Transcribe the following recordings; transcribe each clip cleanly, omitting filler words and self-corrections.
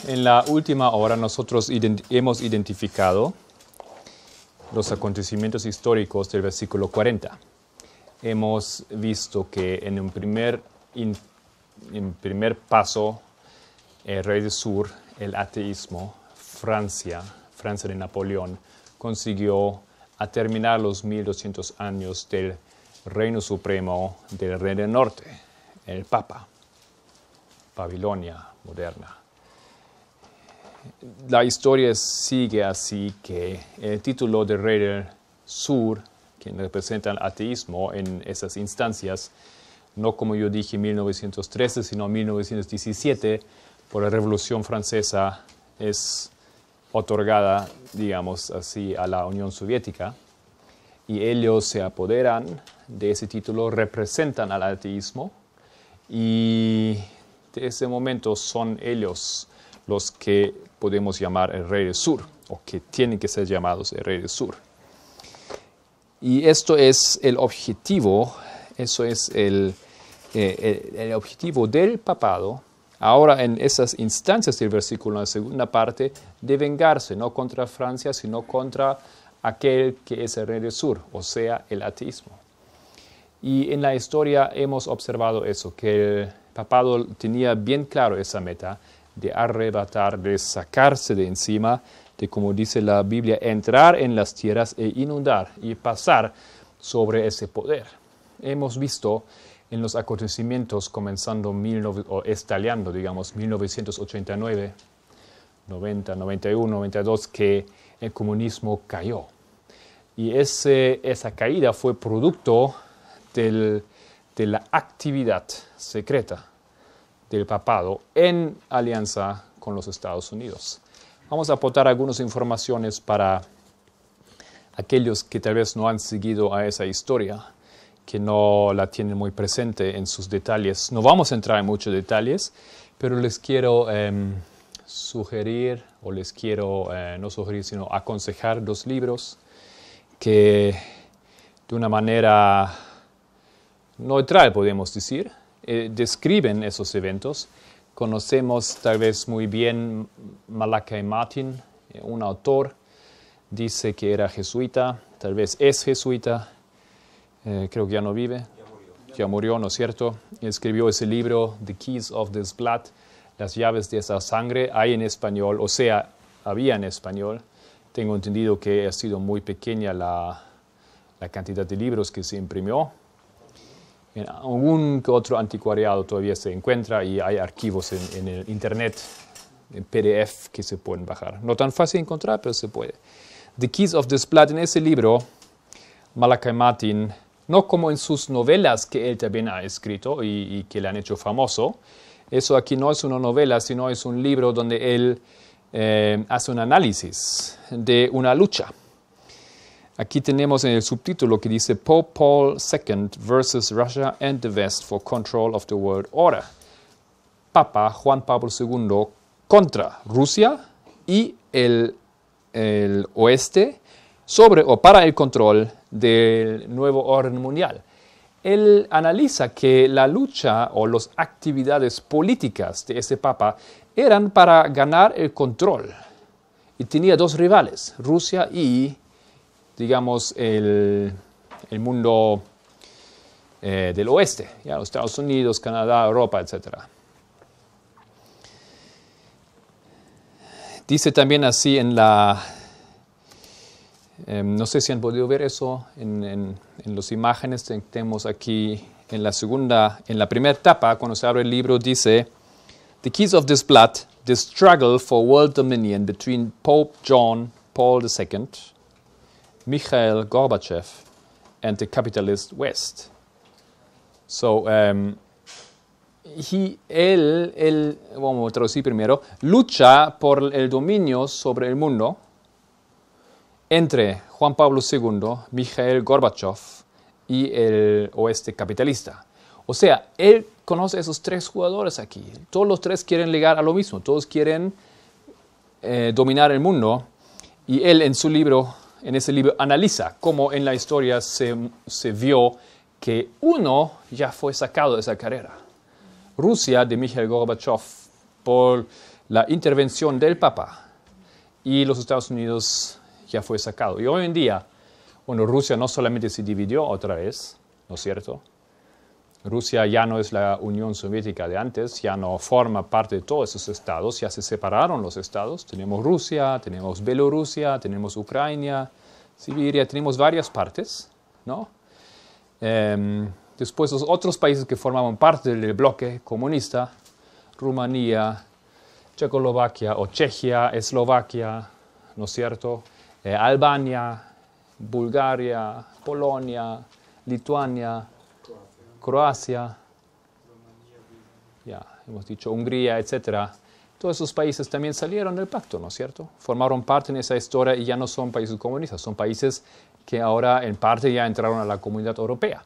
En la última hora nosotros hemos identificado los acontecimientos históricos del versículo 40. Hemos visto que en un primer paso, el rey del sur, el ateísmo, Francia de Napoleón, consiguió terminar los 1200 años del reino supremo del rey del norte, el Papa, Babilonia moderna. La historia sigue así que el título del rey del sur, quien representa el ateísmo en esas instancias, no como yo dije en 1913, sino en 1917, por la Revolución Francesa, es otorgada, digamos así, a la Unión Soviética, y ellos se apoderan de ese título, representan al ateísmo, y de ese momento son ellos los que podemos llamar el rey del sur, o que tienen que ser llamados el rey del sur. Y esto es el objetivo, eso es el objetivo del papado, ahora en esas instancias del versículo, en la segunda parte, de vengarse, no contra Francia, sino contra aquel que es el rey del sur, o sea, el ateísmo. Y en la historia hemos observado eso, que el papado tenía bien claro esa meta, de arrebatar, de sacarse de encima, de, como dice la Biblia, entrar en las tierras e inundar y pasar sobre ese poder. Hemos visto en los acontecimientos comenzando o estallando, digamos, 1989, 90, 91, 92, que el comunismo cayó. Y esa caída fue producto de la actividad secreta del papado en alianza con los Estados Unidos. Vamos a aportar algunas informaciones para aquellos que tal vez no han seguido a esa historia, que no la tienen muy presente en sus detalles. No vamos a entrar en muchos detalles, pero les quiero sugerir, o les quiero, no sugerir, sino aconsejar dos libros que de una manera neutral, podemos decir, describen esos eventos. Conocemos tal vez muy bien Malachi Martin, un autor, dice que era jesuita, tal vez es jesuita, creo que ya no vive, ya murió, ¿no es cierto? Escribió ese libro, The Keys of This Blood, las llaves de esa sangre, hay en español, o sea, había en español. Tengo entendido que ha sido muy pequeña la cantidad de libros que se imprimió. En algún que otro anticuariado todavía se encuentra y hay archivos en el internet, en PDF, que se pueden bajar. No tan fácil de encontrar, pero se puede. The Keys of This Blood, en ese libro, Malachi Martin, no como en sus novelas que él también ha escrito y que le han hecho famoso, eso aquí no es una novela, sino es un libro donde él hace un análisis de una lucha. Aquí tenemos en el subtítulo que dice Pope Paul II versus Russia and the West for Control of the World Order. Papa Juan Pablo II contra Rusia y el oeste sobre o para el control del nuevo orden mundial. Él analiza que la lucha o las actividades políticas de ese papa eran para ganar el control. Y tenía dos rivales, Rusia y, digamos, el mundo del oeste, ya, los Estados Unidos, Canadá, Europa, etc. Dice también así en la... no sé si han podido ver eso en las imágenes que tenemos aquí en la primera etapa, cuando se abre el libro, dice The Keys of This Blood, the struggle for world dominion between Pope John Paul II, Mikhail Gorbachev, and the capitalist West. So, él, vamos a traducir primero, lucha por el dominio sobre el mundo entre Juan Pablo II, Mikhail Gorbachev y el oeste capitalista. O sea, él conoce a esos tres jugadores aquí. Todos los tres quieren llegar a lo mismo. Todos quieren dominar el mundo. Y él en ese libro analiza cómo en la historia se vio que uno ya fue sacado de esa carrera. Rusia de Mikhail Gorbachev por la intervención del Papa y los Estados Unidos ya fue sacado. Y hoy en día, bueno, Rusia no solamente se dividió otra vez, ¿no es cierto? Rusia ya no es la Unión Soviética de antes, ya no forma parte de todos esos estados, ya se separaron los estados. Tenemos Rusia, tenemos Bielorrusia, tenemos Ucrania, Siberia, tenemos varias partes, ¿no? Después los otros países que formaban parte del bloque comunista, Rumanía, Checoslovaquia o Chequia, Eslovaquia, ¿no es cierto? Albania, Bulgaria, Polonia, Lituania, Croacia, ya hemos dicho Hungría, etcétera. Todos esos países también salieron del pacto, ¿no es cierto? Formaron parte en esa historia y ya no son países comunistas, son países que ahora en parte ya entraron a la Comunidad Europea.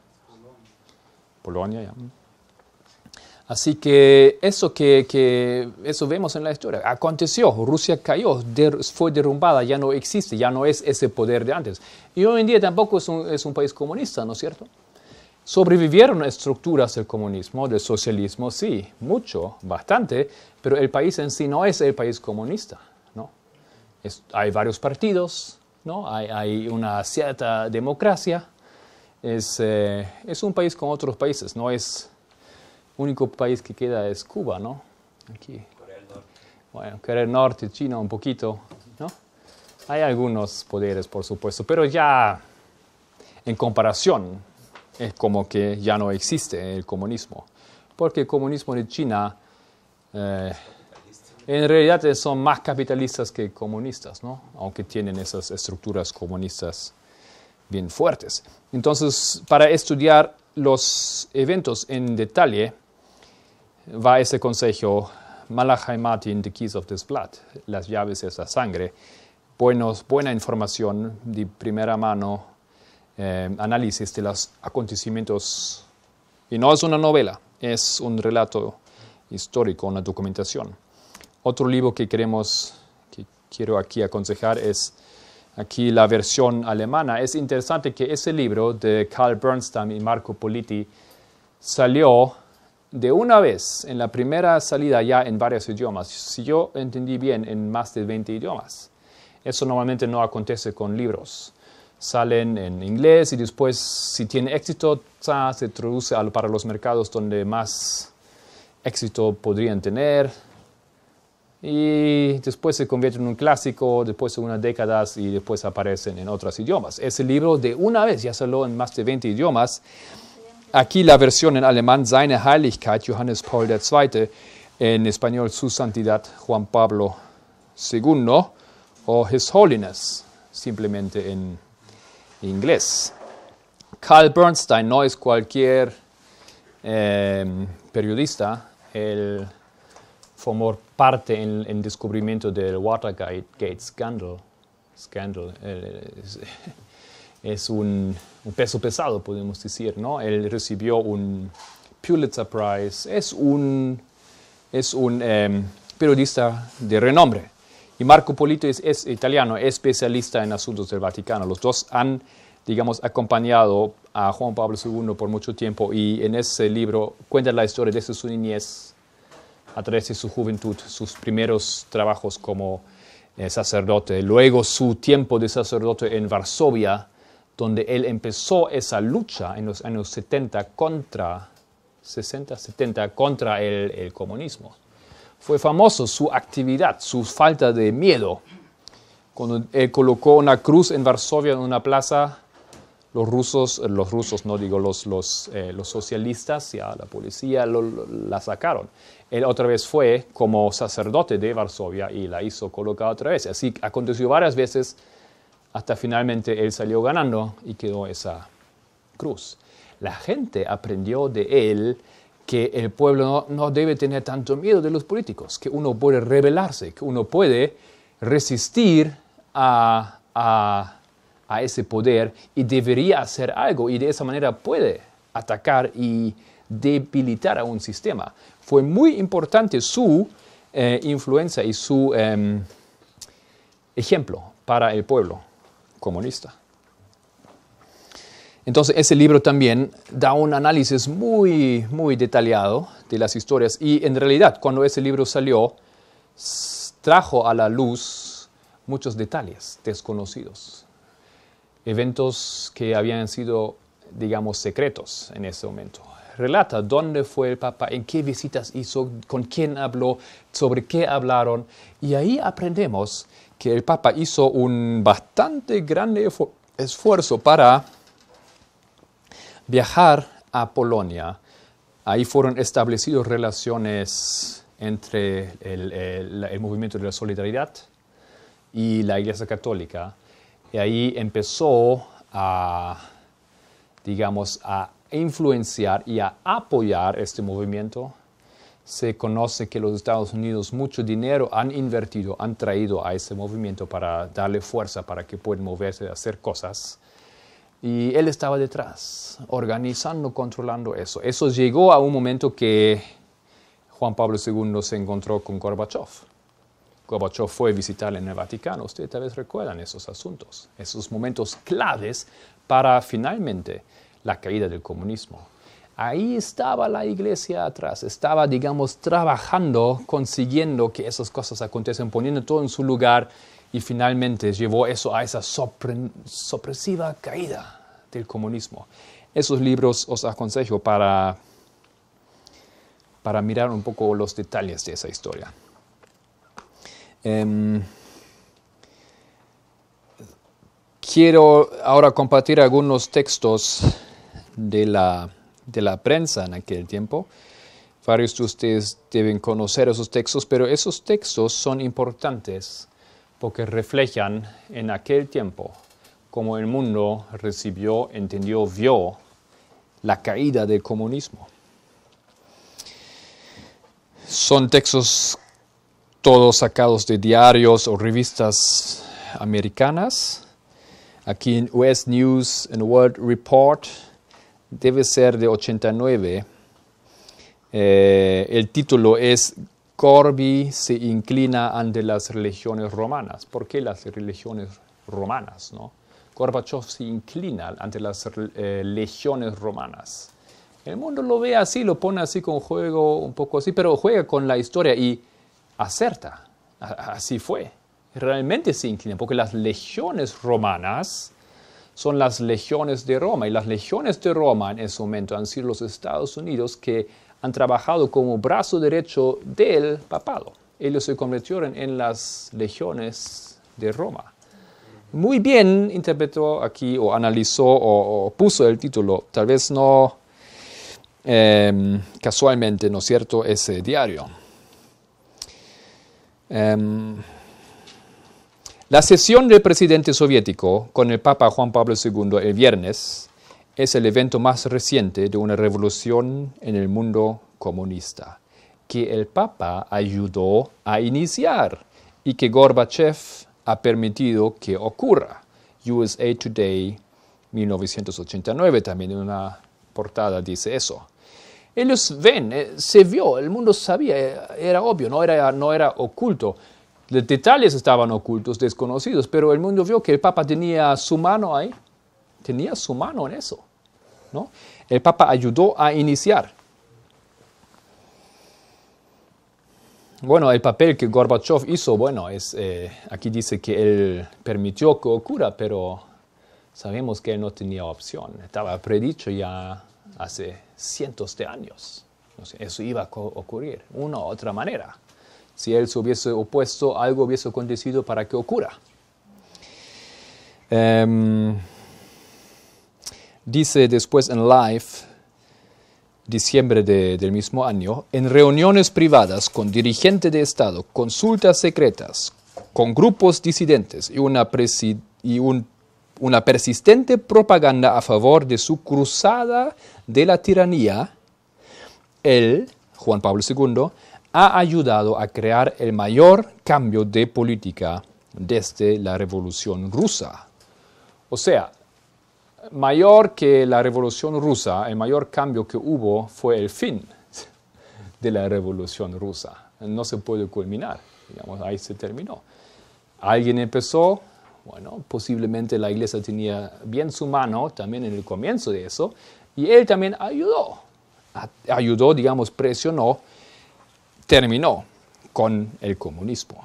Polonia, ya. Así que eso eso vemos en la historia. Aconteció, Rusia cayó, fue derrumbada, ya no existe, ya no es ese poder de antes. Y hoy en día tampoco es un país comunista, ¿no es cierto? Sobrevivieron estructuras del comunismo, del socialismo, sí, mucho, bastante, pero el país en sí no es el país comunista, ¿no? Hay varios partidos, ¿no? Hay una cierta democracia. Es un país como otros países, no es... El único país que queda es Cuba, ¿no? Aquí. Corea del Norte. Bueno, Corea del Norte, China un poquito, ¿no? Hay algunos poderes, por supuesto, pero ya en comparación es como que ya no existe el comunismo. Porque el comunismo de China en realidad son más capitalistas que comunistas, ¿no? Aunque tienen esas estructuras comunistas bien fuertes. Entonces, para estudiar los eventos en detalle, va ese consejo, Malachi Martin, The Keys of this Blood, las llaves de esa sangre, buena información de primera mano, análisis de los acontecimientos, y no es una novela, es un relato histórico, una documentación. Otro libro que quiero aquí aconsejar es aquí la versión alemana. Es interesante que ese libro de Carl Bernstein y Marco Politi salió de una vez, en la primera salida ya en varios idiomas. Si yo entendí bien, en más de 20 idiomas. Eso normalmente no acontece con libros. Salen en inglés y después, si tiene éxito, se traduce para los mercados donde más éxito podrían tener. Y después se convierte en un clásico, después de unas décadas y después aparecen en otros idiomas. Ese libro de una vez ya salió en más de 20 idiomas. Aquí la versión en alemán, Seine Heiligkeit, Johannes Paul II, en español, Su Santidad, Juan Pablo II, o His Holiness, simplemente en inglés. Carl Bernstein no es cualquier periodista, él formó parte en el descubrimiento del Watergate Scandal. Es un peso pesado, podemos decir, ¿no? Él recibió un Pulitzer Prize, es un periodista de renombre. Y Marco Politi es italiano, es especialista en asuntos del Vaticano. Los dos han, digamos, acompañado a Juan Pablo II por mucho tiempo y en ese libro cuenta la historia desde su niñez a través de su juventud, sus primeros trabajos como sacerdote, luego su tiempo de sacerdote en Varsovia, donde él empezó esa lucha en los años 70 contra el comunismo. Fue famoso su actividad, su falta de miedo. Cuando él colocó una cruz en Varsovia en una plaza, los socialistas, ya la policía la sacaron. Él otra vez fue como sacerdote de Varsovia y la hizo colocar otra vez. Así aconteció varias veces hasta finalmente él salió ganando y quedó esa cruz. La gente aprendió de él que el pueblo no debe tener tanto miedo de los políticos, que uno puede rebelarse, que uno puede resistir a ese poder y debería hacer algo y de esa manera puede atacar y debilitar a un sistema. Fue muy importante su influencia y su ejemplo para el pueblo comunista. Entonces, ese libro también da un análisis muy, muy detallado de las historias. Y en realidad, cuando ese libro salió, trajo a la luz muchos detalles desconocidos, eventos que habían sido, digamos, secretos en ese momento. Relata dónde fue el Papa, en qué visitas hizo, con quién habló, sobre qué hablaron. Y ahí aprendemos que el Papa hizo un bastante grande esfuerzo para viajar a Polonia. Ahí fueron establecidas relaciones entre el movimiento de la solidaridad y la Iglesia Católica. Y ahí empezó a, digamos, a influenciar y a apoyar este movimiento. Se conoce que los Estados Unidos mucho dinero han invertido, han traído a ese movimiento para darle fuerza, para que puedan moverse, hacer cosas. Y él estaba detrás, organizando, controlando eso. Eso llegó a un momento que Juan Pablo II se encontró con Gorbachev. Gorbachev fue a visitarle en el Vaticano. Ustedes tal vez recuerdan esos asuntos, esos momentos claves para finalmente la caída del comunismo. Ahí estaba la iglesia atrás, estaba, digamos, trabajando, consiguiendo que esas cosas acontecen, poniendo todo en su lugar y finalmente llevó eso a esa sorpresiva caída del comunismo. Esos libros os aconsejo para mirar un poco los detalles de esa historia. Quiero ahora compartir algunos textos de la prensa en aquel tiempo. Varios de ustedes deben conocer esos textos, pero esos textos son importantes porque reflejan en aquel tiempo cómo el mundo recibió, entendió, vio la caída del comunismo. Son textos todos sacados de diarios o revistas americanas. Aquí en US News and World Report debe ser de 89. El título es Gorby se inclina ante las religiones romanas. ¿Por qué las religiones romanas, no? Gorbachev se inclina ante las legiones romanas. El mundo lo ve así, lo pone así con juego, un poco así, pero juega con la historia y acerta. Así fue. Realmente se inclina, porque las legiones romanas son las legiones de Roma. Y las legiones de Roma en ese momento han sido los Estados Unidos que han trabajado como brazo derecho del papado. Ellos se convirtieron en las legiones de Roma. Muy bien interpretó aquí o analizó o puso el título, tal vez no casualmente, ¿no es cierto?, ese diario. La sesión del presidente soviético con el Papa Juan Pablo II el viernes es el evento más reciente de una revolución en el mundo comunista, que el Papa ayudó a iniciar y que Gorbachev ha permitido que ocurra. USA Today, 1989, también en una portada dice eso. Ellos ven, se vio, el mundo sabía, era obvio, no era oculto. Los detalles estaban ocultos, desconocidos, pero el mundo vio que el Papa tenía su mano ahí, tenía su mano en eso, ¿no? El Papa ayudó a iniciar. Bueno, el papel que Gorbachev hizo, bueno, aquí dice que él permitió que ocurra, pero sabemos que él no tenía opción. Estaba predicho ya hace cientos de años. Eso iba a ocurrir, una u otra manera. Si él se hubiese opuesto, algo hubiese acontecido para que ocurra. Dice después en Life, diciembre del mismo año, en reuniones privadas con dirigentes de Estado, consultas secretas, con grupos disidentes y una persistente propaganda a favor de su cruzada de la tiranía, él, Juan Pablo II, ha ayudado a crear el mayor cambio de política desde la Revolución Rusa. O sea, mayor que la Revolución Rusa, el mayor cambio que hubo fue el fin de la Revolución Rusa. No se puede culminar, digamos, ahí se terminó. Alguien empezó, bueno, posiblemente la iglesia tenía bien su mano también en el comienzo de eso, y él también ayudó, digamos, presionó, terminó. con el comunismo.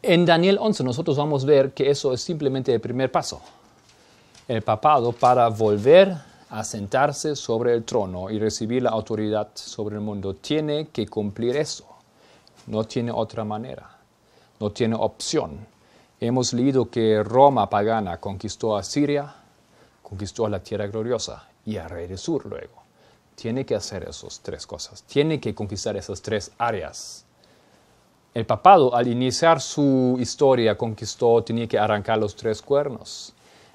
En Daniel 11 nosotros vamos a ver que eso es simplemente el primer paso. El papado, para volver a sentarse sobre el trono y recibir la autoridad sobre el mundo, tiene que cumplir eso. No tiene otra manera. No tiene opción. Hemos leído que Roma pagana conquistó a Siria, conquistó a la tierra gloriosa y a Rey del Sur luego. Tiene que hacer esas tres cosas. Tiene que conquistar esas tres áreas. El papado, al iniciar su historia, tenía que arrancar los tres cuernos.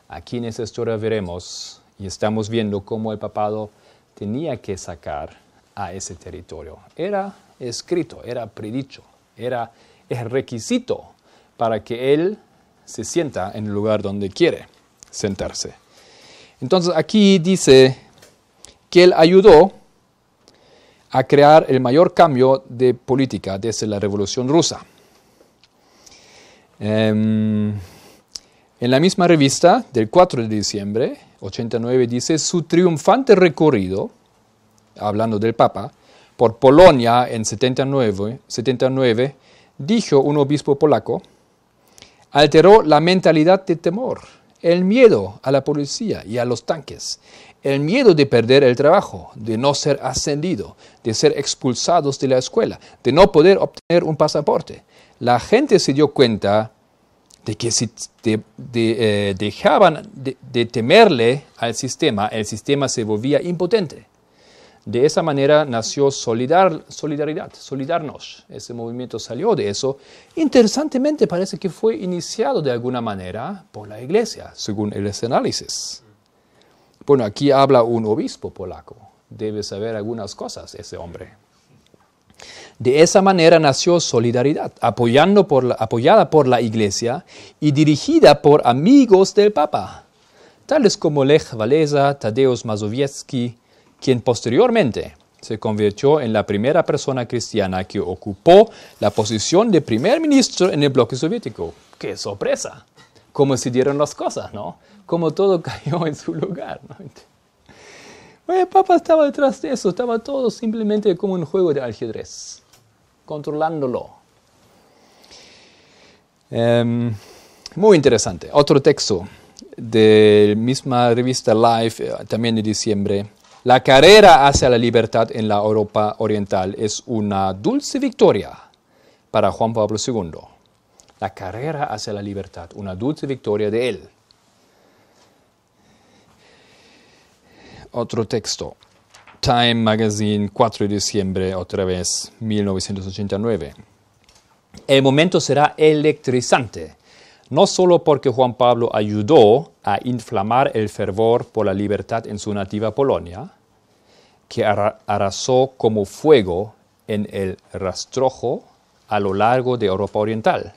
Aquí en esta historia veremos y estamos viendo cómo el papado tenía que sacar a ese territorio. Era escrito, era predicho, era el requisito para que él se sienta en el lugar donde quiere sentarse. Entonces aquí dice que él ayudó a crear el mayor cambio de política desde la Revolución Rusa. En la misma revista del 4 de diciembre, 89, dice, su triunfante recorrido, hablando del Papa, por Polonia en 79, dijo un obispo polaco, alteró la mentalidad de temor, el miedo a la policía y a los tanques, el miedo de perder el trabajo, de no ser ascendido, de ser expulsados de la escuela, de no poder obtener un pasaporte. La gente se dio cuenta de que si dejaban de temerle al sistema, el sistema se volvía impotente. De esa manera nació Solidarność. Ese movimiento salió de eso. Interesantemente parece que fue iniciado de alguna manera por la Iglesia, según el análisis. Bueno, aquí habla un obispo polaco. Debe saber algunas cosas ese hombre. De esa manera nació Solidaridad, apoyada por la Iglesia y dirigida por amigos del Papa, tales como Lech Walesa, Tadeusz Mazowiecki, quien posteriormente se convirtió en la primera persona cristiana que ocupó la posición de primer ministro en el bloque soviético. ¡Qué sorpresa! Cómo se dieron las cosas, ¿no? Cómo todo cayó en su lugar, ¿no? Bueno, el Papa estaba detrás de eso, estaba todo simplemente como un juego de ajedrez, controlándolo. Muy interesante. Otro texto de la misma revista Life, también de diciembre. La carrera hacia la libertad en la Europa Oriental es una dulce victoria para Juan Pablo II. La carrera hacia la libertad, una dulce victoria de él. Otro texto, Time Magazine, 4 de diciembre, otra vez, 1989. El momento será electrizante, no solo porque Juan Pablo ayudó a inflamar el fervor por la libertad en su nativa Polonia, que arrasó como fuego en el rastrojo a lo largo de Europa Oriental.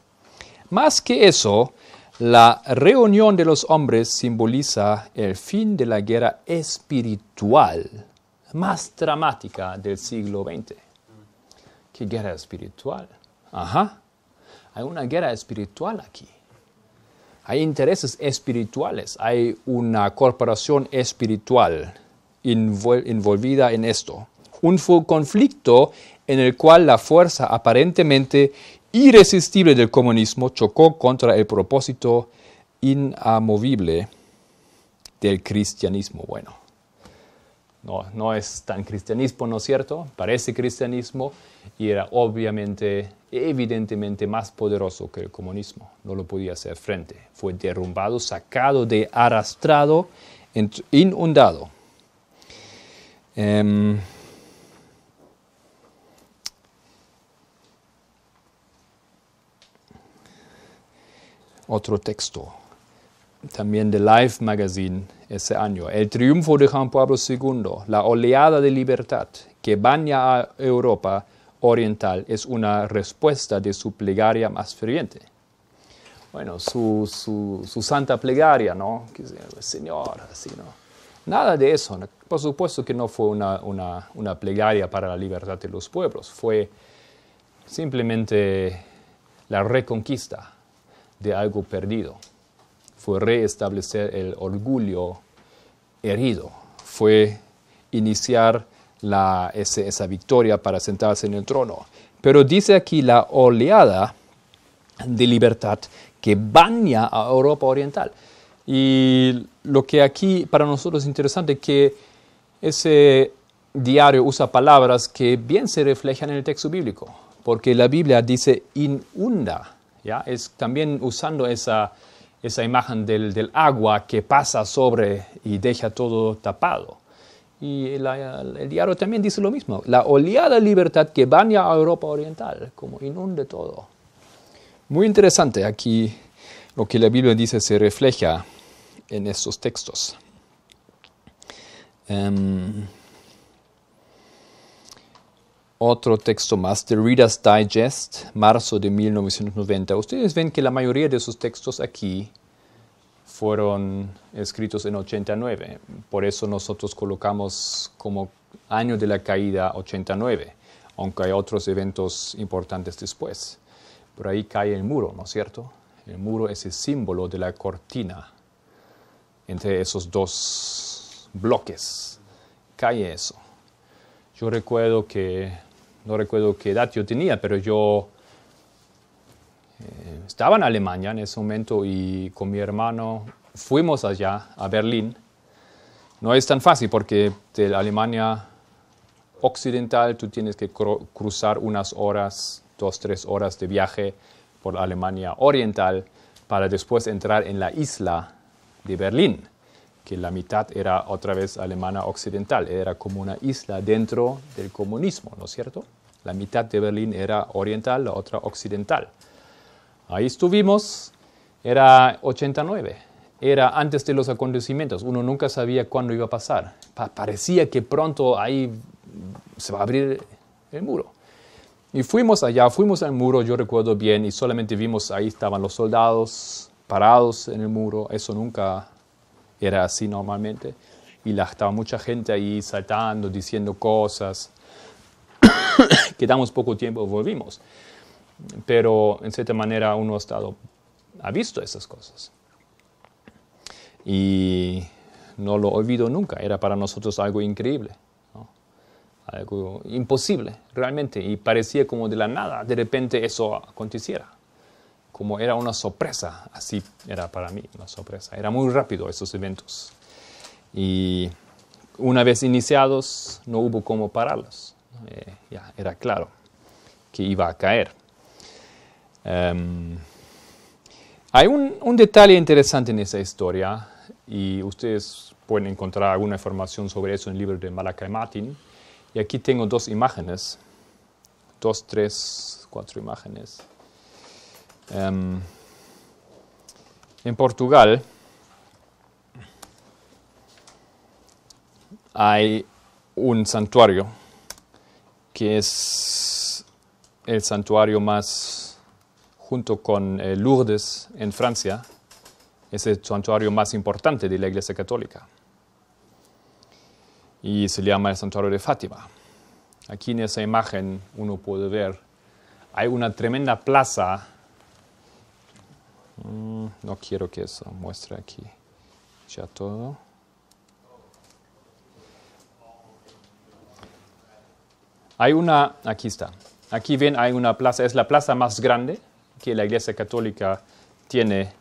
Más que eso, la reunión de los hombres simboliza el fin de la guerra espiritual más dramática del siglo XX. ¿Qué guerra espiritual? Ajá, hay una guerra espiritual aquí. Hay intereses espirituales, hay una corporación espiritual envolvida en esto. Un conflicto en el cual la fuerza aparentemente irresistible del comunismo chocó contra el propósito inamovible del cristianismo. Bueno, no es tan cristianismo, ¿no es cierto? Parece cristianismo y era obviamente, evidentemente más poderoso que el comunismo. No lo podía hacer frente. Fue derrumbado, sacado arrastrado, inundado. Otro texto, también de Life Magazine ese año. El triunfo de Juan Pablo II, la oleada de libertad que baña a Europa Oriental es una respuesta de su plegaria más ferviente. Bueno, su santa plegaria, ¿no? Señor, así, ¿no? Nada de eso. ¿No? Por supuesto que no fue una plegaria para la libertad de los pueblos. Fue simplemente la reconquista de algo perdido. Fue reestablecer el orgullo herido. Fue iniciar esa victoria para sentarse en el trono. Pero dice aquí la oleada de libertad que baña a Europa Oriental. Y lo que aquí para nosotros es interesante es que ese diario usa palabras que bien se reflejan en el texto bíblico, porque la Biblia dice inunda, ¿ya? Es también usando esa imagen del agua que pasa sobre y deja todo tapado. Y el diario también dice lo mismo, la oleada de libertad que baña a Europa Oriental, como inunde todo. Muy interesante, aquí lo que la Biblia dice se refleja en estos textos. Otro texto más, The Reader's Digest, marzo de 1990. Ustedes ven que la mayoría de esos textos aquí fueron escritos en 89. Por eso nosotros colocamos como año de la caída 89, aunque hay otros eventos importantes después. Por ahí cae el muro, ¿no es cierto? El muro es el símbolo de la cortina entre esos dos bloques. Cae eso. Yo recuerdo no recuerdo qué edad yo tenía, pero yo estaba en Alemania en ese momento y con mi hermano fuimos allá, a Berlín. No es tan fácil porque de la Alemania occidental tú tienes que cruzar unas horas, 2-3 horas de viaje por la Alemania oriental para después entrar en la isla de Berlín, que la mitad era otra vez alemana occidental, era como una isla dentro del comunismo, ¿no es cierto? La mitad de Berlín era oriental, la otra occidental. Ahí estuvimos, era 89, era antes de los acontecimientos, uno nunca sabía cuándo iba a pasar. Parecía que pronto ahí se va a abrir el muro. Y fuimos allá, fuimos al muro, yo recuerdo bien, y solamente vimos ahí estaban los soldados parados en el muro, eso nunca era así normalmente. Y estaba mucha gente ahí saltando, diciendo cosas. Quedamos poco tiempo y volvimos. Pero en cierta manera uno ha visto esas cosas. Y no lo olvido nunca, era para nosotros algo increíble, ¿no? Algo imposible realmente. Y parecía como de la nada, de repente eso aconteciera. Como era una sorpresa, así era para mí una sorpresa. Era muy rápido esos eventos. Y una vez iniciados, no hubo cómo pararlos. Ya era claro que iba a caer. Hay un detalle interesante en esa historia, y ustedes pueden encontrar alguna información sobre eso en el libro de Malachi Martin. Y aquí tengo 2 imágenes, 2, 3, 4 imágenes. En Portugal hay un santuario que es el santuario más, junto con Lourdes en Francia, es el santuario más importante de la Iglesia Católica. Y se llama el santuario de Fátima. Aquí en esa imagen uno puede ver, hay una tremenda plaza. No quiero que eso muestre aquí ya todo. Aquí está. Aquí ven, hay una plaza, es la plaza más grande que la Iglesia Católica tiene.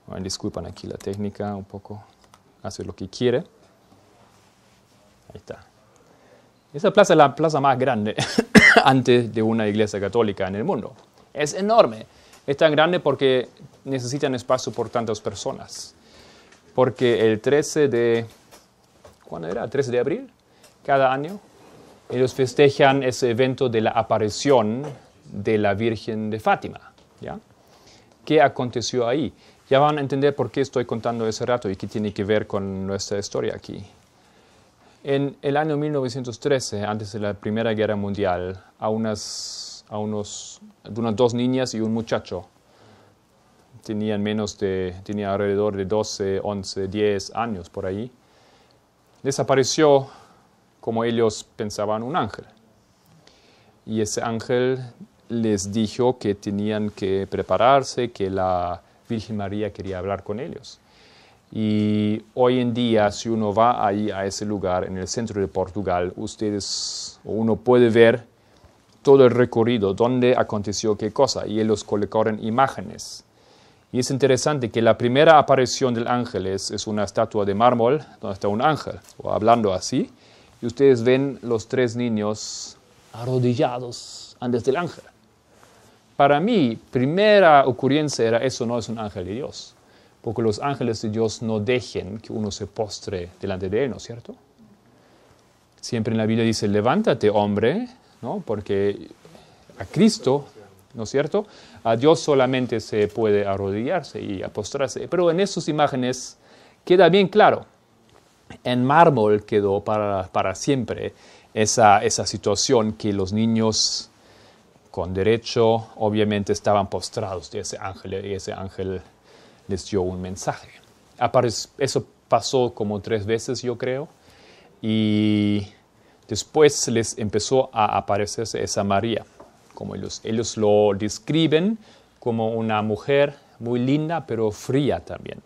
Bueno, disculpan aquí la técnica un poco, hace lo que quiere. Ahí está. Esa plaza es la plaza más grande antes de una iglesia católica en el mundo. Es enorme. Es tan grande porque necesitan espacio por tantas personas. Porque el 13 de... ¿Cuándo era? El 13 de abril, cada año, ellos festejan ese evento de la aparición de la Virgen de Fátima, ¿ya? ¿Qué aconteció ahí? Ya van a entender por qué estoy contando ese rato y qué tiene que ver con nuestra historia aquí. En el año 1913, antes de la Primera Guerra Mundial, unas 2 niñas y un muchacho, tenía alrededor de 12, 11, 10 años por ahí, desapareció, como ellos pensaban, un ángel. Y ese ángel les dijo que tenían que prepararse, que la Virgen María quería hablar con ellos. Y hoy en día, si uno va ahí a ese lugar, en el centro de Portugal, uno puede ver todo el recorrido, dónde aconteció qué cosa, y ellos colocaron imágenes. Y es interesante que la primera aparición del ángel es una estatua de mármol, donde está un ángel, o hablando así, y ustedes ven los 3 niños arrodillados antes del ángel. Para mí, primera ocurrencia era, eso no es un ángel de Dios, porque los ángeles de Dios no dejen que uno se postre delante de él, ¿no es cierto? Siempre en la Biblia dice, levántate, hombre, ¿no? Porque a Cristo, ¿no es cierto?, a Dios solamente se puede arrodillarse y postrarse. Pero en estas imágenes queda bien claro. En mármol quedó para siempre esa situación que los niños con derecho obviamente estaban postrados de ese ángel, y ese ángel les dio un mensaje. Eso pasó como 3 veces, yo creo, y después les empezó a aparecerse esa María, como ellos lo describen como una mujer muy linda, pero fría también.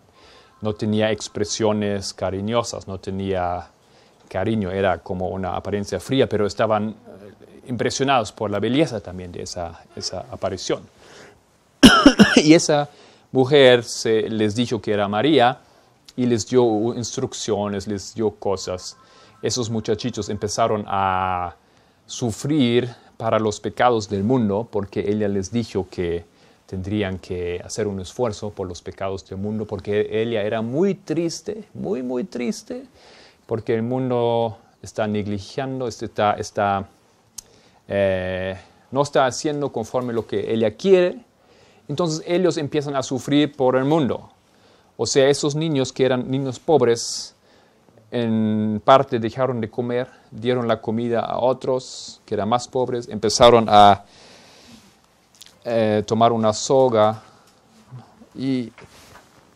No tenía expresiones cariñosas, no tenía cariño, era como una apariencia fría, pero estaban impresionados por la belleza también de esa aparición. Y esa mujer les dijo que era María y les dio instrucciones, les dio cosas. Esos muchachitos empezaron a sufrir para los pecados del mundo porque ella les dijo que tendrían que hacer un esfuerzo por los pecados del mundo porque ella era muy triste, muy, muy triste, porque el mundo está negligiendo, no está haciendo conforme lo que ella quiere. Entonces ellos empiezan a sufrir por el mundo. O sea, esos niños que eran niños pobres, en parte dejaron de comer, dieron la comida a otros que eran más pobres, empezaron a tomar una soga y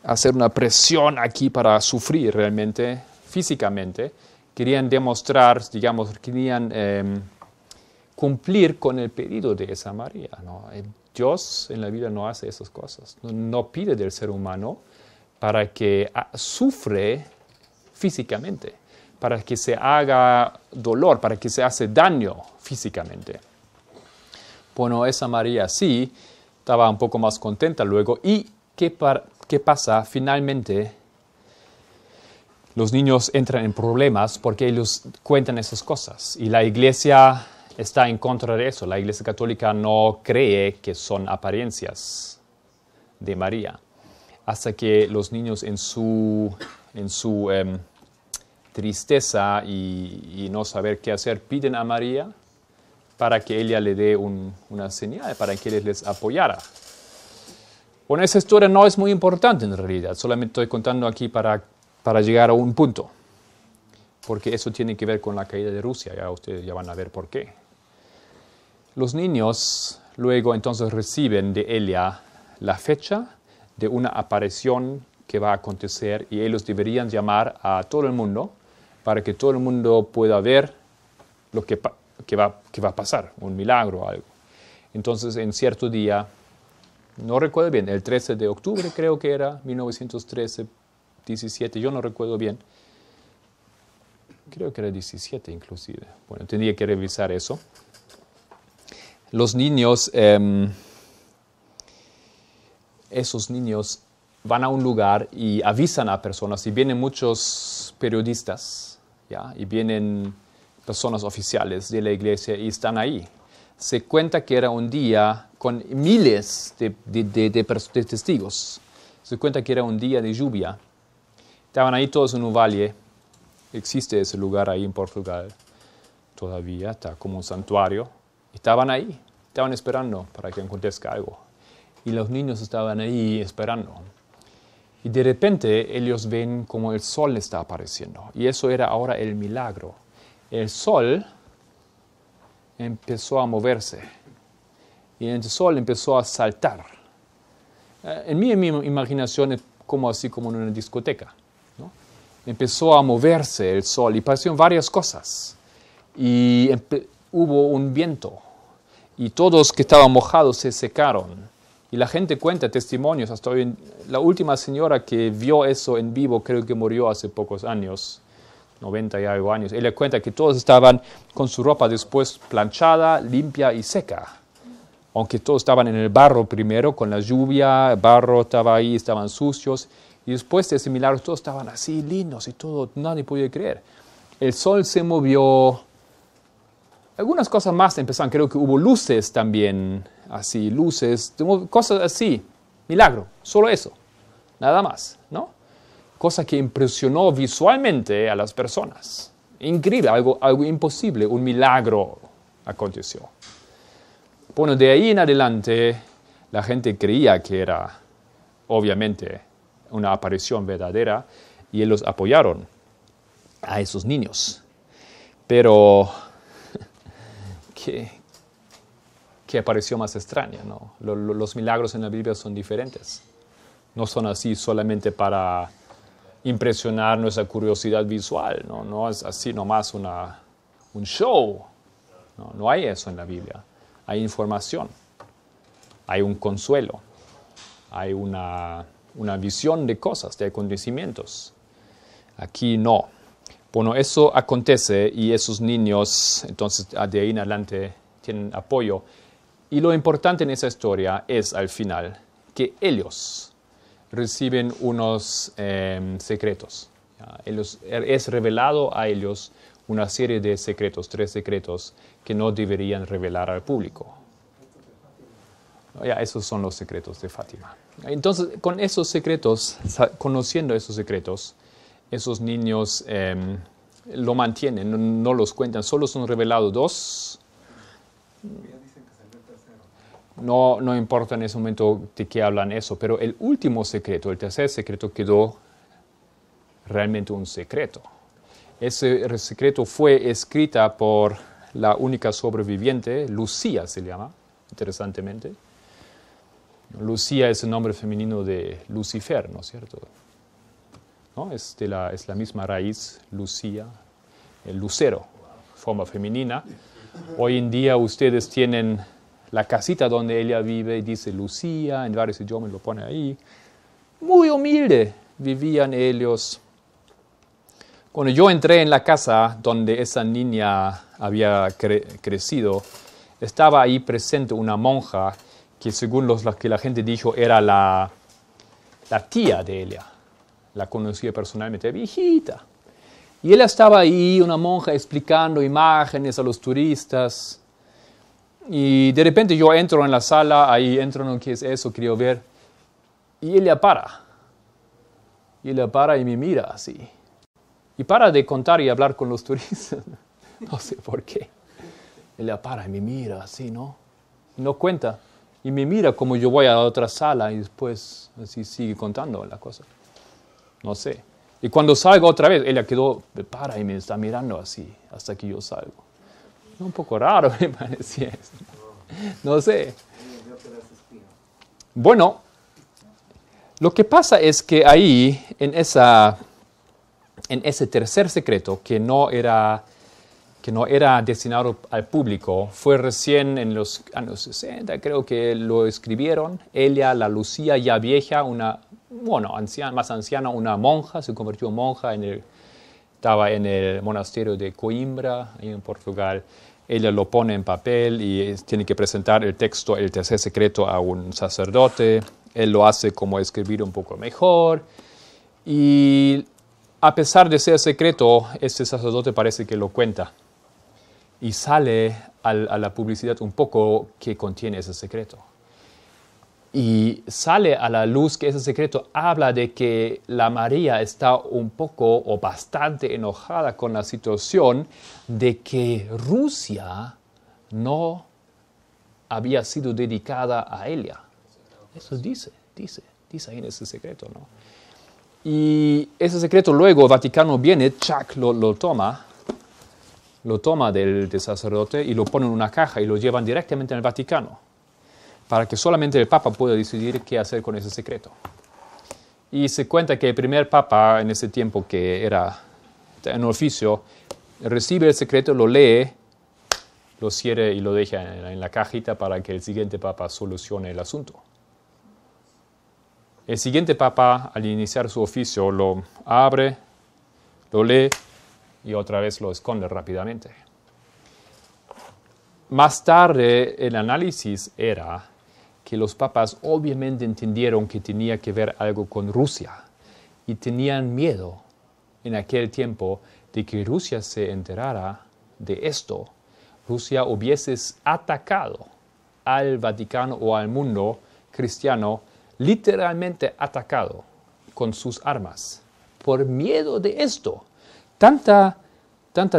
hacer una presión aquí para sufrir realmente, físicamente. Querían demostrar, digamos, querían cumplir con el pedido de esa María, ¿no? Dios en la vida no hace esas cosas, no pide del ser humano para que sufre físicamente, para que se haga dolor, para que se hace daño físicamente. Bueno, esa María sí, estaba un poco más contenta luego. ¿Y qué pasa? Finalmente, los niños entran en problemas porque ellos cuentan esas cosas. Y la iglesia está en contra de eso. La iglesia católica no cree que son apariencias de María. Hasta que los niños en su tristeza y no saber qué hacer, piden a María para que ella le dé una señal, para que él les apoyara. Bueno, esa historia no es muy importante en realidad, solamente estoy contando aquí para llegar a un punto, porque eso tiene que ver con la caída de Rusia, ya ustedes ya van a ver por qué. Los niños luego entonces reciben de ella la fecha de una aparición que va a acontecer y ellos deberían llamar a todo el mundo para que todo el mundo pueda ver lo que va a pasar, un milagro o algo. Entonces, en cierto día, no recuerdo bien, el 13 de octubre creo que era, 1913, 17, yo no recuerdo bien. Creo que era 17 inclusive. Bueno, tendría que revisar eso. Los niños, esos niños van a un lugar y avisan a personas, y vienen muchos periodistas, ¿ya? Y vienen personas oficiales de la iglesia y están ahí. Se cuenta que era un día con miles de testigos. Se cuenta que era un día de lluvia. Estaban ahí todos en un valle. Existe ese lugar ahí en Portugal. Todavía está como un santuario. Estaban ahí. Estaban esperando para que acontezca algo. Y los niños estaban ahí esperando. Y de repente ellos ven como el sol está apareciendo. Y eso era ahora el milagro. El sol empezó a moverse. Y el sol empezó a saltar. En mi imaginación es así como en una discoteca, ¿no? Empezó a moverse el sol y pasaron varias cosas. Y hubo un viento. Y todos que estaban mojados se secaron. Y la gente cuenta testimonios. Hasta hoy, la última señora que vio eso en vivo creo que murió hace pocos años, 90 y algo años. Ella cuenta que todos estaban con su ropa después planchada, limpia y seca. Aunque todos estaban en el barro primero, con la lluvia, el barro estaba ahí, estaban sucios. Y después de ese milagro todos estaban así lindos y todo, nadie podía creer. El sol se movió. Algunas cosas más empezaron, creo que hubo luces también, así, luces, cosas así. Milagro, solo eso, nada más, ¿no? Cosa que impresionó visualmente a las personas. Increíble, algo imposible, un milagro aconteció. Bueno, de ahí en adelante la gente creía que era, obviamente, una aparición verdadera y ellos apoyaron a esos niños. Pero, ¿qué apareció más extraña, ¿no? Los milagros en la Biblia son diferentes. No son así solamente para impresionar nuestra curiosidad visual, ¿no? No es así nomás un show. No hay eso en la Biblia. Hay información, hay un consuelo, hay una visión de cosas, de acontecimientos. Aquí no. Bueno, eso acontece y esos niños, entonces, de ahí en adelante, tienen apoyo. Y lo importante en esa historia es, al final, que ellos reciben unos secretos. Es revelado a ellos una serie de secretos, 3 secretos, que no deberían revelar al público. Esos son los secretos de Fátima. Entonces, con esos secretos, conociendo esos secretos, esos niños lo mantienen, no los cuentan, solo son revelados 2. No importa en ese momento de qué hablan eso, pero el último secreto, el tercer secreto, quedó realmente un secreto. Ese secreto fue escrita por la única sobreviviente, Lucía se llama, interesantemente. Lucía es el nombre femenino de Lucifer, ¿no es cierto? ¿No? Es la misma raíz, Lucía, el lucero, forma femenina. Hoy en día ustedes tienen la casita donde ella vive y dice Lucía, en varios idiomas lo pone ahí. Muy humilde vivían ellos. Cuando yo entré en la casa donde esa niña había crecido, estaba ahí presente una monja que según lo que la gente dijo era la tía de ella. La conocía personalmente, viejita. Y ella estaba ahí, una monja, explicando imágenes a los turistas. Y de repente yo entro en la sala, ahí entro, ¿no? ¿Qué es eso? Quería ver. Y ella para. Y me mira así. Y para de contar y hablar con los turistas. No sé por qué. Ella para y me mira así, ¿no? Y no cuenta. Y me mira como yo voy a la otra sala y después así sigue contando la cosa. No sé. Y cuando salgo otra vez, ella para y me está mirando así hasta que yo salgo. Un poco raro me parecía eso. No sé. Bueno, lo que pasa es que ahí, en ese tercer secreto, que no era destinado al público, fue recién en los años 60, creo que lo escribieron. Ella, la Lucía ya vieja, más anciana, una monja, se convirtió en monja, estaba en el monasterio de Coimbra, ahí en Portugal. Ella lo pone en papel y tiene que presentar el texto, el tercer secreto, a un sacerdote. Él lo hace como escribir un poco mejor. Y a pesar de ser secreto, este sacerdote parece que lo cuenta. Y sale a la publicidad un poco que contiene ese secreto. Y sale a la luz que ese secreto habla de que la María está un poco o bastante enojada con la situación de que Rusia no había sido dedicada a ella. Eso dice ahí en ese secreto, ¿no? Y ese secreto luego el Vaticano viene, lo toma del sacerdote y lo pone en una caja y lo llevan directamente al Vaticano, para que solamente el Papa pueda decidir qué hacer con ese secreto. Y se cuenta que el primer Papa en ese tiempo, que era en oficio, recibe el secreto, lo lee, lo cierra y lo deja en la cajita para que el siguiente Papa solucione el asunto. El siguiente papa, al iniciar su oficio, lo abre, lo lee y otra vez lo esconde rápidamente. Más tarde, el análisis era que los papas obviamente entendieron que tenía que ver algo con Rusia y tenían miedo en aquel tiempo de que Rusia se enterara de esto. Rusia hubiese atacado al Vaticano o al mundo cristiano, literalmente atacado con sus armas. Por miedo de esto, tanta,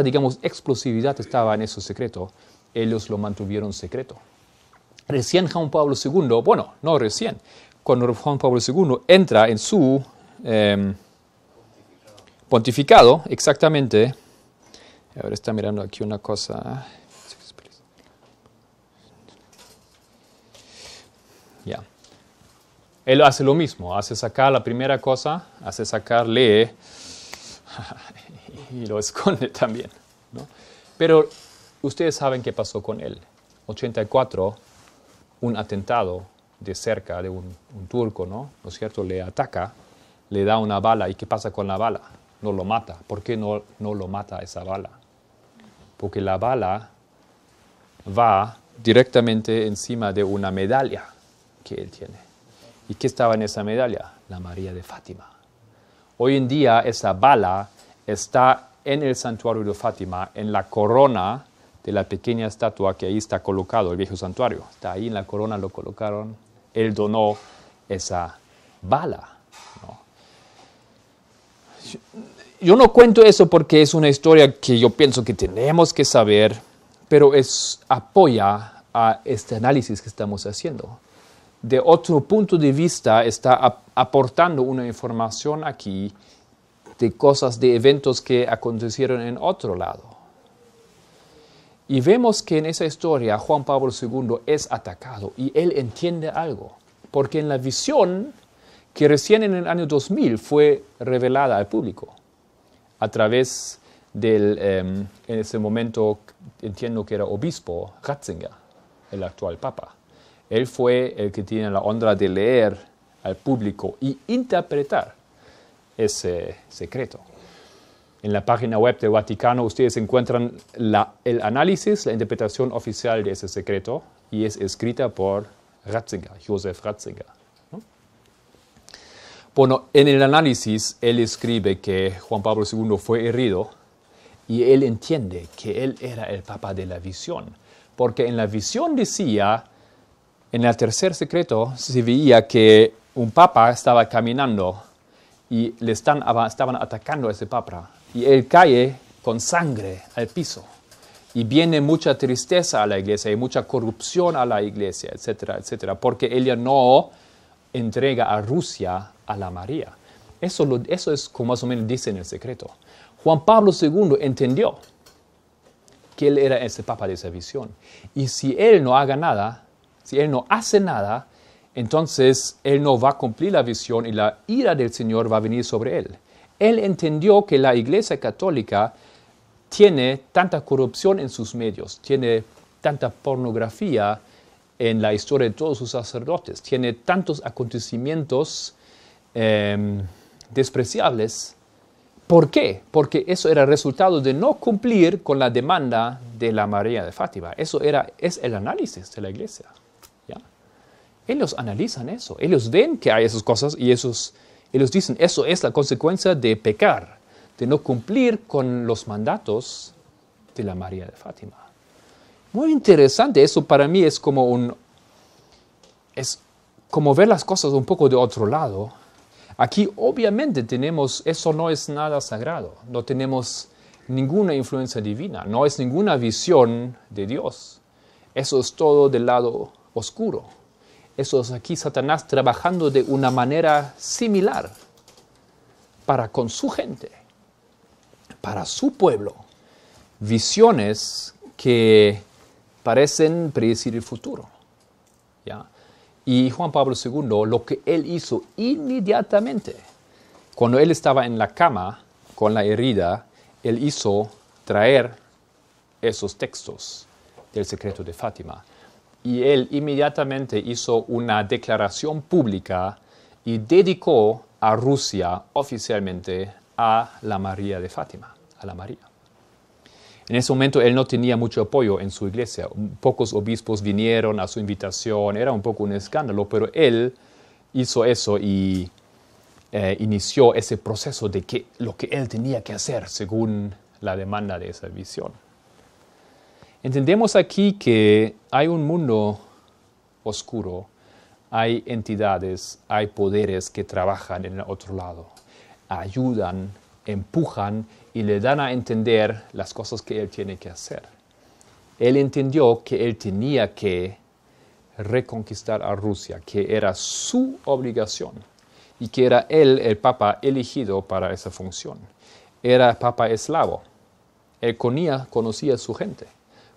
digamos, explosividad estaba en ese secreto, ellos lo mantuvieron secreto. Recién Juan Pablo II, bueno, no recién, cuando Juan Pablo II entra en su pontificado, exactamente, ahora está mirando aquí una cosa. Ya. Él hace lo mismo, hace sacar la primera cosa, hace sacar, lee y lo esconde también, ¿no? Pero ustedes saben qué pasó con él. 84, un atentado de cerca de un turco, ¿no es cierto? Le ataca, le da una bala. ¿Y qué pasa con la bala? No lo mata. ¿Por qué no lo mata esa bala? Porque la bala va directamente encima de una medalla que él tiene. ¿Y qué estaba en esa medalla? La María de Fátima. Hoy en día esa bala está en el santuario de Fátima, en la corona de la pequeña estatua que ahí está colocado, el viejo santuario. Está ahí en la corona, lo colocaron. Él donó esa bala, ¿no? Yo no cuento eso porque es una historia que yo pienso que tenemos que saber, pero apoya a este análisis que estamos haciendo. De otro punto de vista, está aportando una información aquí de cosas, de eventos que acontecieron en otro lado. Y vemos que en esa historia Juan Pablo II es atacado y él entiende algo, porque en la visión que recién en el año 2000 fue revelada al público, a través del, en ese momento entiendo que era obispo Ratzinger, el actual papa. Él fue el que tiene la honra de leer al público y interpretar ese secreto. En la página web del Vaticano ustedes encuentran el análisis, la interpretación oficial de ese secreto, y es escrita por Ratzinger, Joseph Ratzinger, ¿no? Bueno, en el análisis él escribe que Juan Pablo II fue herido y él entiende que él era el papa de la visión, porque en la visión decía, en el tercer secreto se veía que un papa estaba caminando y estaban atacando a ese papa. Y él cae con sangre al piso. Y viene mucha tristeza a la iglesia y mucha corrupción a la iglesia, etcétera, etcétera, porque ella no entrega a Rusia a la María. Eso es como más o menos dice en el secreto. Juan Pablo II entendió que él era ese papa de esa visión. Y si él no haga nada, si él no hace nada, entonces él no va a cumplir la visión y la ira del Señor va a venir sobre él. Él entendió que la Iglesia Católica tiene tanta corrupción en sus medios, tiene tanta pornografía en la historia de todos sus sacerdotes, tiene tantos acontecimientos despreciables. ¿Por qué? Porque eso era resultado de no cumplir con la demanda de la María de Fátima. Es el análisis de la Iglesia, ¿ya? Ellos analizan eso, ellos ven que hay esas cosas y ellos dicen, eso es la consecuencia de pecar, de no cumplir con los mandatos de la María de Fátima. Muy interesante, eso para mí es como ver las cosas un poco de otro lado. Aquí obviamente eso no es nada sagrado, no tenemos ninguna influencia divina, no es ninguna visión de Dios. Eso es todo del lado oscuro. Eso es aquí Satanás trabajando de una manera similar para con su gente, para su pueblo. Visiones que parecen predecir el futuro, ¿ya? Y Juan Pablo II, lo que él hizo inmediatamente, cuando él estaba en la cama con la herida, él hizo traer esos textos del secreto de Fátima. Y él inmediatamente hizo una declaración pública y dedicó a Rusia oficialmente a la María de Fátima, a la María. En ese momento él no tenía mucho apoyo en su iglesia. Pocos obispos vinieron a su invitación, era un poco un escándalo, pero él hizo eso y inició ese proceso de lo que él tenía que hacer según la demanda de esa visión. Entendemos aquí que hay un mundo oscuro, hay entidades, hay poderes que trabajan en el otro lado, ayudan, empujan y le dan a entender las cosas que él tiene que hacer. Él entendió que él tenía que reconquistar a Rusia, que era su obligación y que era él el papa elegido para esa función. Era papa eslavo. Él conocía a su gente,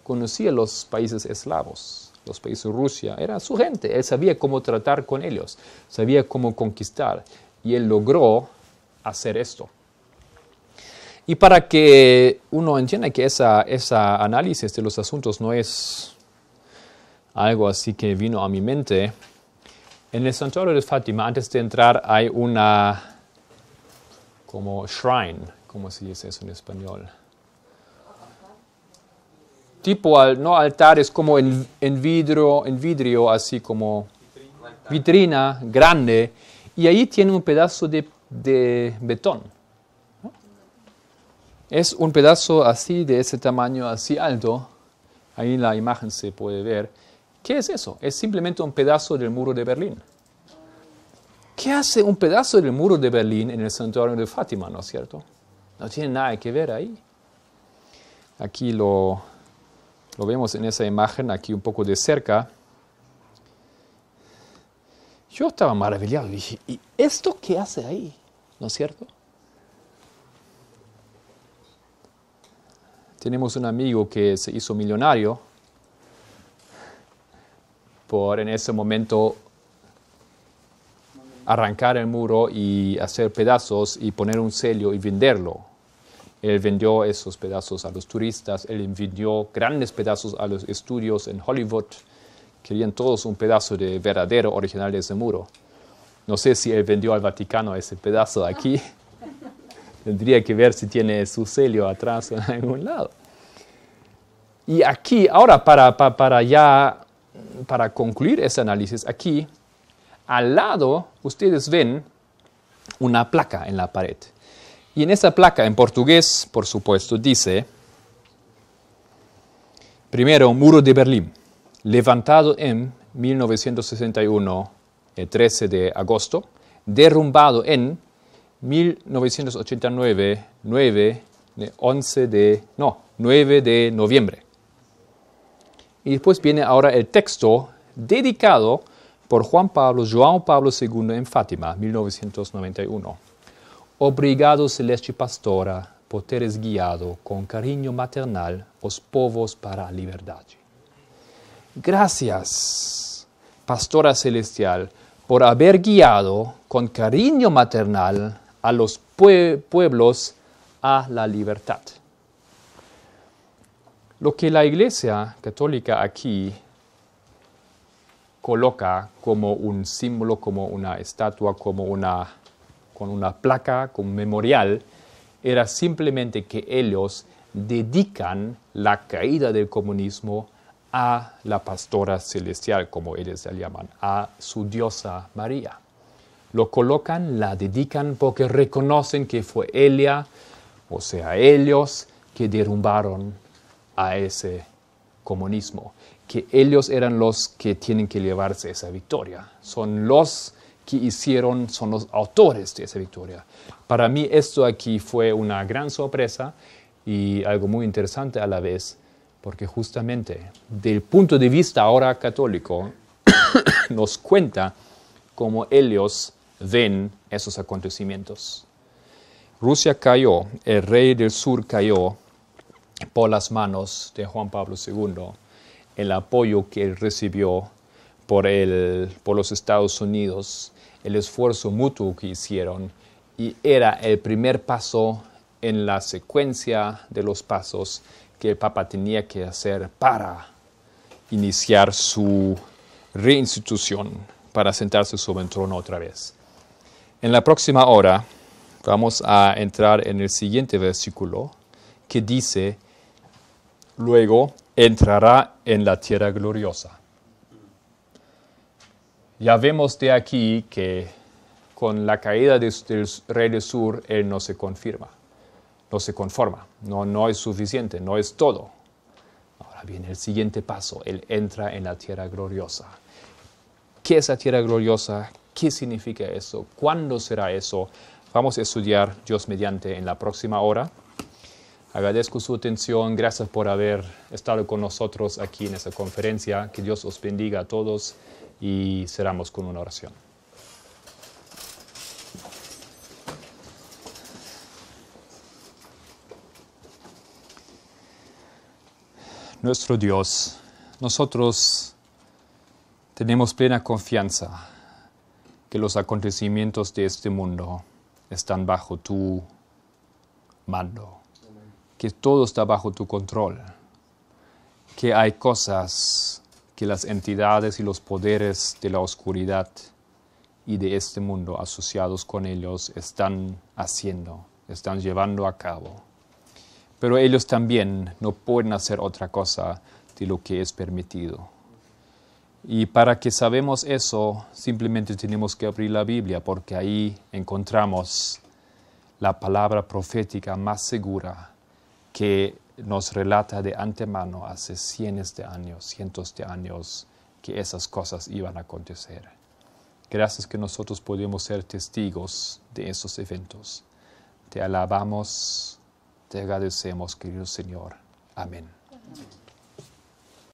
conocía los países eslavos, los países de Rusia, era su gente. Él sabía cómo tratar con ellos, sabía cómo conquistar y él logró hacer esto. Y para que uno entienda que esa análisis de los asuntos no es algo así que vino a mi mente, en el santuario de Fátima, antes de entrar, hay una como shrine, ¿cómo se dice eso en español? Tipo, no altar, es como en vidrio, así como vitrina grande, y ahí tiene un pedazo de betón. Es un pedazo así, de ese tamaño, así alto. Ahí en la imagen se puede ver. ¿Qué es eso? Es simplemente un pedazo del muro de Berlín. ¿Qué hace un pedazo del muro de Berlín en el santuario de Fátima, no es cierto? No tiene nada que ver ahí. Aquí lo vemos en esa imagen, aquí un poco de cerca. Yo estaba maravillado y dije, ¿y esto qué hace ahí? ¿No es cierto? Tenemos un amigo que se hizo millonario por en ese momento arrancar el muro y hacer pedazos y poner un sello y venderlo. Él vendió esos pedazos a los turistas, él vendió grandes pedazos a los estudios en Hollywood. Querían todos un pedazo de verdadero original de ese muro. No sé si él vendió al Vaticano ese pedazo de aquí. Tendría que ver si tiene su sello atrás en algún lado. Y aquí, ahora para concluir ese análisis, aquí al lado ustedes ven una placa en la pared. Y en esa placa, en portugués, por supuesto, dice, primero, Muro de Berlín, levantado en 1961, el 13 de agosto, derrumbado en 1989, 9 de noviembre. Y después viene ahora el texto dedicado por João Paulo II en Fátima, 1991. Obrigado, celeste pastora, por teres guiado con cariño maternal os povos para a liberdade. Gracias, pastora celestial, por haber guiado con cariño maternal a los pueblos a la libertad. Lo que la Iglesia Católica aquí coloca como un símbolo, como una estatua, con una placa, como memorial, era simplemente que ellos dedican la caída del comunismo a la pastora celestial, como ellos la llaman, a su diosa María. Lo colocan, la dedican porque reconocen que fue ella, o sea, ellos, que derrumbaron a ese comunismo, que ellos eran los que tienen que llevarse esa victoria. Son los que son los autores de esa victoria. Para mí esto aquí fue una gran sorpresa y algo muy interesante a la vez, porque justamente del punto de vista ahora católico nos cuenta cómo ellos ven esos acontecimientos. Rusia cayó, el rey del sur cayó por las manos de Juan Pablo II, el apoyo que él recibió por los Estados Unidos, el esfuerzo mutuo que hicieron, y era el primer paso en la secuencia de los pasos que el Papa tenía que hacer para iniciar su reinstitución, para sentarse sobre el trono otra vez. En la próxima hora vamos a entrar en el siguiente versículo que dice, luego entrará en la tierra gloriosa. Ya vemos de aquí que con la caída del rey del sur, él no se conforma, no es suficiente, no es todo. Ahora viene el siguiente paso, él entra en la tierra gloriosa. ¿Qué es la tierra gloriosa? ¿Qué significa eso? ¿Cuándo será eso? Vamos a estudiar Dios mediante en la próxima hora. Agradezco su atención, gracias por haber estado con nosotros aquí en esta conferencia. Que Dios os bendiga a todos y cerramos con una oración. Nuestro Dios, nosotros tenemos plena confianza que los acontecimientos de este mundo están bajo tu mando, que todo está bajo tu control, que hay cosas que las entidades y los poderes de la oscuridad y de este mundo asociados con ellos están haciendo, están llevando a cabo. Pero ellos también no pueden hacer otra cosa de lo que es permitido. Y para que sabemos eso, simplemente tenemos que abrir la Biblia, porque ahí encontramos la palabra profética más segura que nos relata de antemano hace cientos de años, que esas cosas iban a acontecer. Gracias que nosotros podemos ser testigos de esos eventos. Te alabamos, te agradecemos, querido Señor. Amén.